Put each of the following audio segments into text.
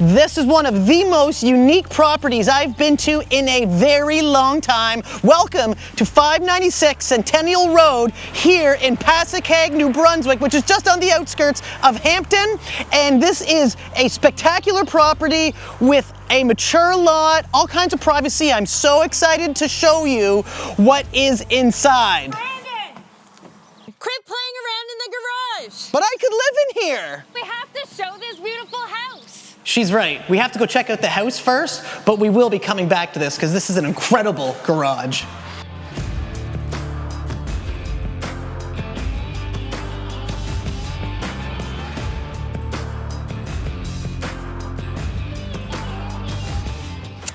This is one of the most unique properties I've been to in a very long time. Welcome to 596 Centennial Road here in Passekeag, New Brunswick, which is just on the outskirts of Hampton. And this is a spectacular property with a mature lot, all kinds of privacy. I'm so excited to show you what is inside. Brandon! Quit playing around in the garage! But I could live in here. We have to show this beautiful house. She's right. We have to go check out the house first, but we will be coming back to this because this is an incredible garage.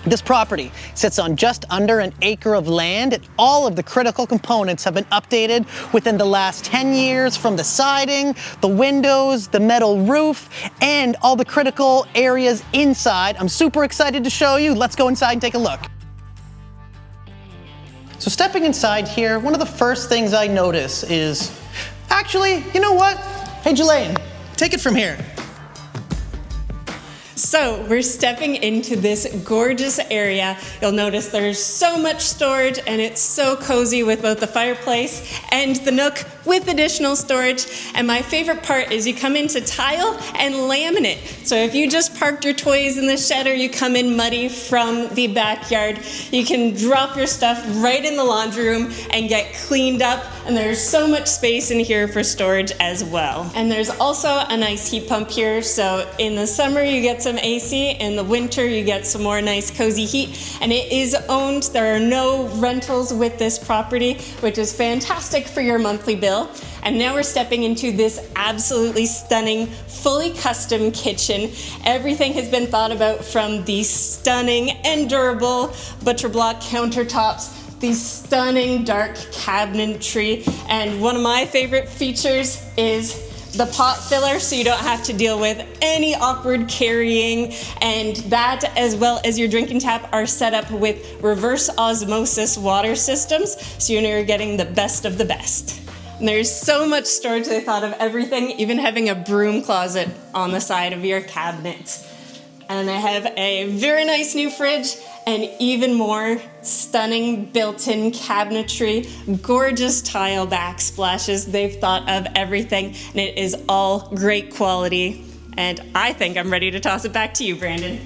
This property sits on just under an acre of land, and all of the critical components have been updated within the last 10 years, from the siding, the windows, the metal roof, and all the critical areas inside. I'm super excited to show you. Let's go inside and take a look. So stepping inside here, one of the first things I notice is, actually, you know what? Hey, Juliette, take it from here. So we're stepping into this gorgeous area. You'll notice there's so much storage and it's so cozy with both the fireplace and the nook with additional storage. And my favorite part is you come into tile and laminate. So if you just parked your toys in the shed or you come in muddy from the backyard, you can drop your stuff right in the laundry room and get cleaned up. And there's so much space in here for storage as well. And there's also a nice heat pump here. So in the summer you get some AC, in the winter you get some more nice cozy heat, and it is owned. There are no rentals with this property, which is fantastic for your monthly bill. And now we're stepping into this absolutely stunning, fully custom kitchen. Everything has been thought about, from these stunning and durable butcher block countertops, these stunning dark cabinetry, and one of my favorite features is the pot filler, so you don't have to deal with any awkward carrying, and that, as well as your drinking tap, are set up with reverse osmosis water systems, so you know you're getting the best of the best. And there's so much storage. They thought of everything, even having a broom closet on the side of your cabinet. And I have a very nice new fridge and even more stunning built-in cabinetry, gorgeous tile backsplashes. They've thought of everything, and it is all great quality. And I think I'm ready to toss it back to you, Brandon.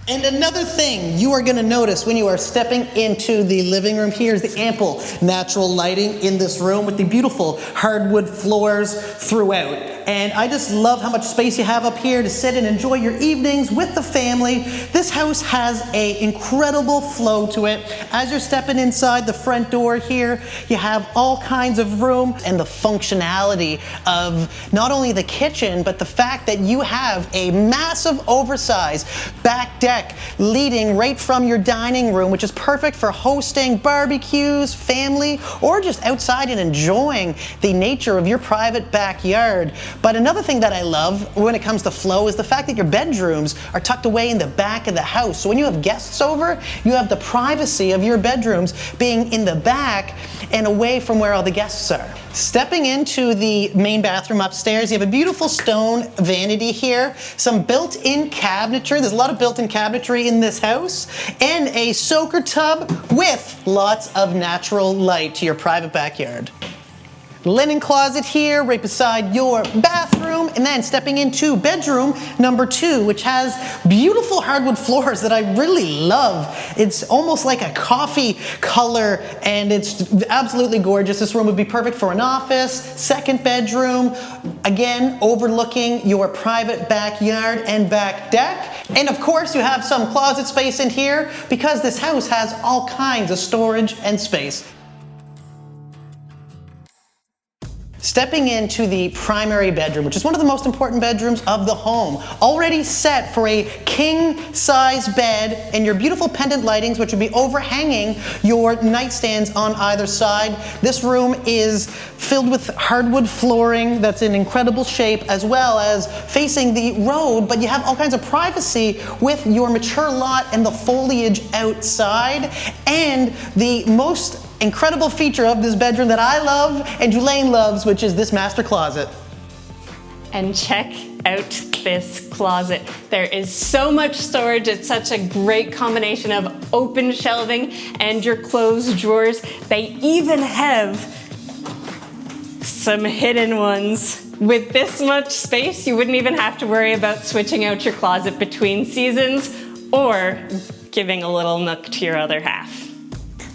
And another thing you are going to notice when you are stepping into the living room here is the ample natural lighting in this room with the beautiful hardwood floors throughout. And I just love how much space you have up here to sit and enjoy your evenings with the family. This house has an incredible flow to it. As you're stepping inside the front door here, you have all kinds of room, and the functionality of not only the kitchen, but the fact that you have a massive oversized back deck leading right from your dining room, which is perfect for hosting barbecues, family, or just outside and enjoying the nature of your private backyard. But another thing that I love when it comes to flow is the fact that your bedrooms are tucked away in the back of the house. So when you have guests over, you have the privacy of your bedrooms being in the back and away from where all the guests are. Stepping into the main bathroom upstairs, you have a beautiful stone vanity here, some built-in cabinetry. There's a lot of built-in cabinetry in this house, and a soaker tub with lots of natural light to your private backyard. Linen closet here right beside your bathroom, and then stepping into bedroom number 2, which has beautiful hardwood floors that I really love. It's almost like a coffee color, and it's absolutely gorgeous. This room would be perfect for an office. Second bedroom, again overlooking your private backyard and back deck. And of course you have some closet space in here because this house has all kinds of storage and space. Stepping into the primary bedroom, which is one of the most important bedrooms of the home, already set for a king-size bed and your beautiful pendant lightings, which would be overhanging your nightstands on either side. This room is filled with hardwood flooring that's in incredible shape, as well as facing the road, but you have all kinds of privacy with your mature lot and the foliage outside. And the most incredible feature of this bedroom that I love and Juliette loves, which is this master closet. And check out this closet. There is so much storage. It's such a great combination of open shelving and your closed drawers. They even have some hidden ones. With this much space, you wouldn't even have to worry about switching out your closet between seasons or giving a little nook to your other half.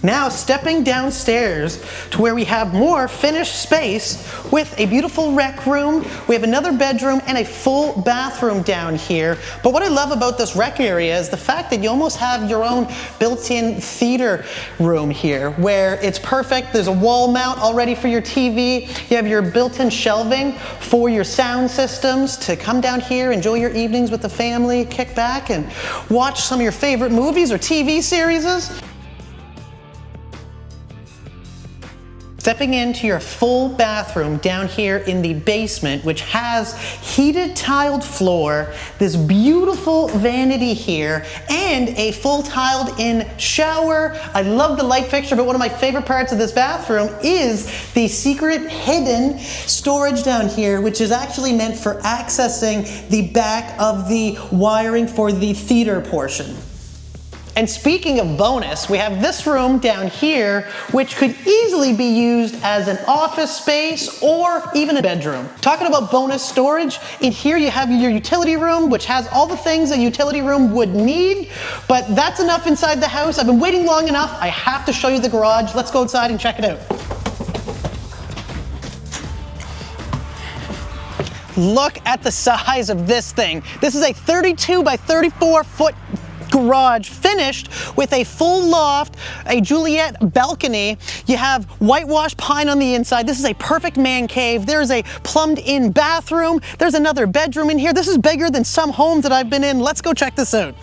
Now stepping downstairs to where we have more finished space with a beautiful rec room. We have another bedroom and a full bathroom down here. But what I love about this rec area is the fact that you almost have your own built-in theater room here where it's perfect. There's a wall mount already for your TV. You have your built-in shelving for your sound systems to come down here, enjoy your evenings with the family, kick back and watch some of your favorite movies or TV series. Stepping into your full bathroom down here in the basement, which has heated tiled floor, this beautiful vanity here, and a full tiled in shower. I love the light fixture, but one of my favorite parts of this bathroom is the secret hidden storage down here, which is actually meant for accessing the back of the wiring for the theater portion. And speaking of bonus, we have this room down here, which could easily be used as an office space or even a bedroom. Talking about bonus storage, in here you have your utility room, which has all the things a utility room would need, but that's enough inside the house. I've been waiting long enough. I have to show you the garage. Let's go outside and check it out. Look at the size of this thing. This is a 32 by 34 foot garage finished with a full loft, a Juliette balcony. You have whitewashed pine on the inside. This is a perfect man cave. There's a plumbed in bathroom. There's another bedroom in here. This is bigger than some homes that I've been in. Let's go check this out.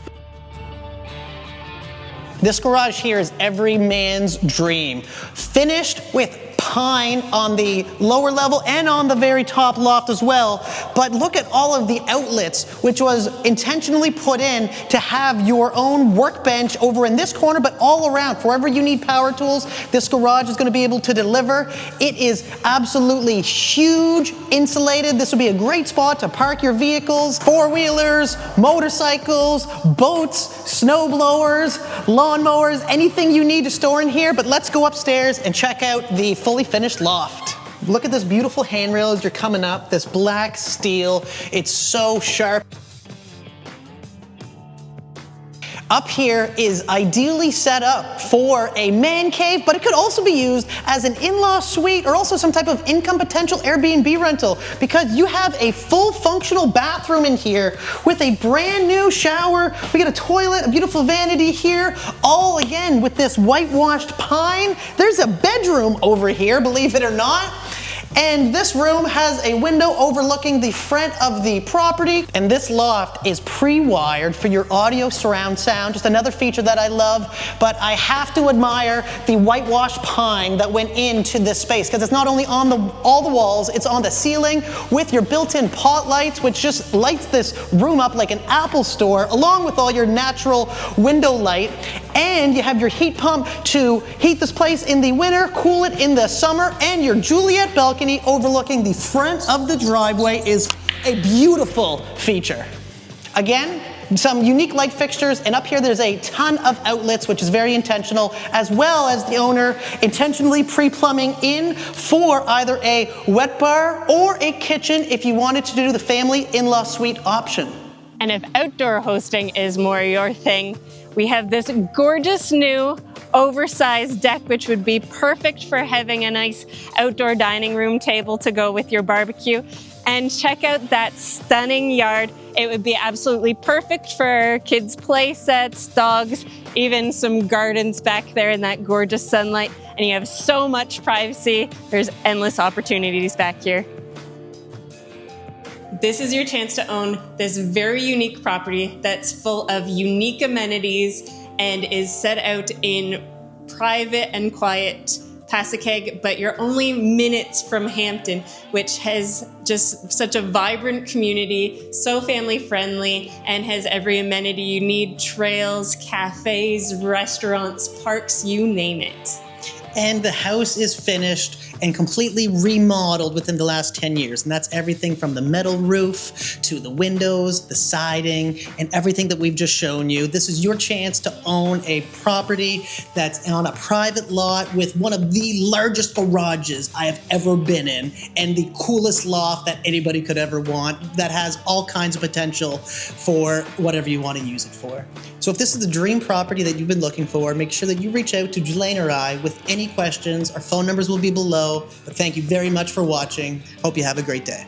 This garage here is every man's dream. Finished with pine on the lower level and on the very top loft as well. But look at all of the outlets, which was intentionally put in to have your own workbench over in this corner, but all around. Wherever you need power tools, this garage is going to be able to deliver. It is absolutely huge, insulated. This would be a great spot to park your vehicles, four-wheelers, motorcycles, boats, snow blowers, lawnmowers, anything you need to store in here. But let's go upstairs and check out the fully finished loft. Look at this beautiful handrail as you're coming up, this black steel. It's so sharp. Up here is ideally set up for a man cave, but it could also be used as an in-law suite or also some type of income potential Airbnb rental, because you have a full functional bathroom in here with a brand new shower. We got a toilet, a beautiful vanity here, all again with this whitewashed pine. There's a bedroom over here, believe it or not. And this room has a window overlooking the front of the property. And this loft is pre-wired for your audio surround sound. Just another feature that I love. But I have to admire the whitewashed pine that went into this space, because it's not only on all the walls, it's on the ceiling with your built-in pot lights, which just lights this room up like an Apple store, along with all your natural window light. And you have your heat pump to heat this place in the winter, cool it in the summer, and your Juliette balcony overlooking the front of the driveway is a beautiful feature. Again, some unique light fixtures, and up here there's a ton of outlets, which is very intentional, as well as the owner intentionally pre-plumbing in for either a wet bar or a kitchen if you wanted to do the family in-law suite option. And if outdoor hosting is more your thing, we have this gorgeous new oversized deck, which would be perfect for having a nice outdoor dining room table to go with your barbecue. And check out that stunning yard. It would be absolutely perfect for kids' play sets, dogs, even some gardens back there in that gorgeous sunlight. And you have so much privacy. There's endless opportunities back here. This is your chance to own this very unique property that's full of unique amenities and is set out in private and quiet Passekeag, but you're only minutes from Hampton, which has just such a vibrant community, so family friendly, and has every amenity you need: trails, cafes, restaurants, parks, you name it. And the house is finished and completely remodeled within the last 10 years. And that's everything from the metal roof to the windows, the siding, and everything that we've just shown you. This is your chance to own a property that's on a private lot with one of the largest garages I have ever been in, and the coolest loft that anybody could ever want, that has all kinds of potential for whatever you want to use it for. So if this is the dream property that you've been looking for, make sure that you reach out to Juliette or I with any questions. Our phone numbers will be below. But thank you very much for watching. Hope you have a great day.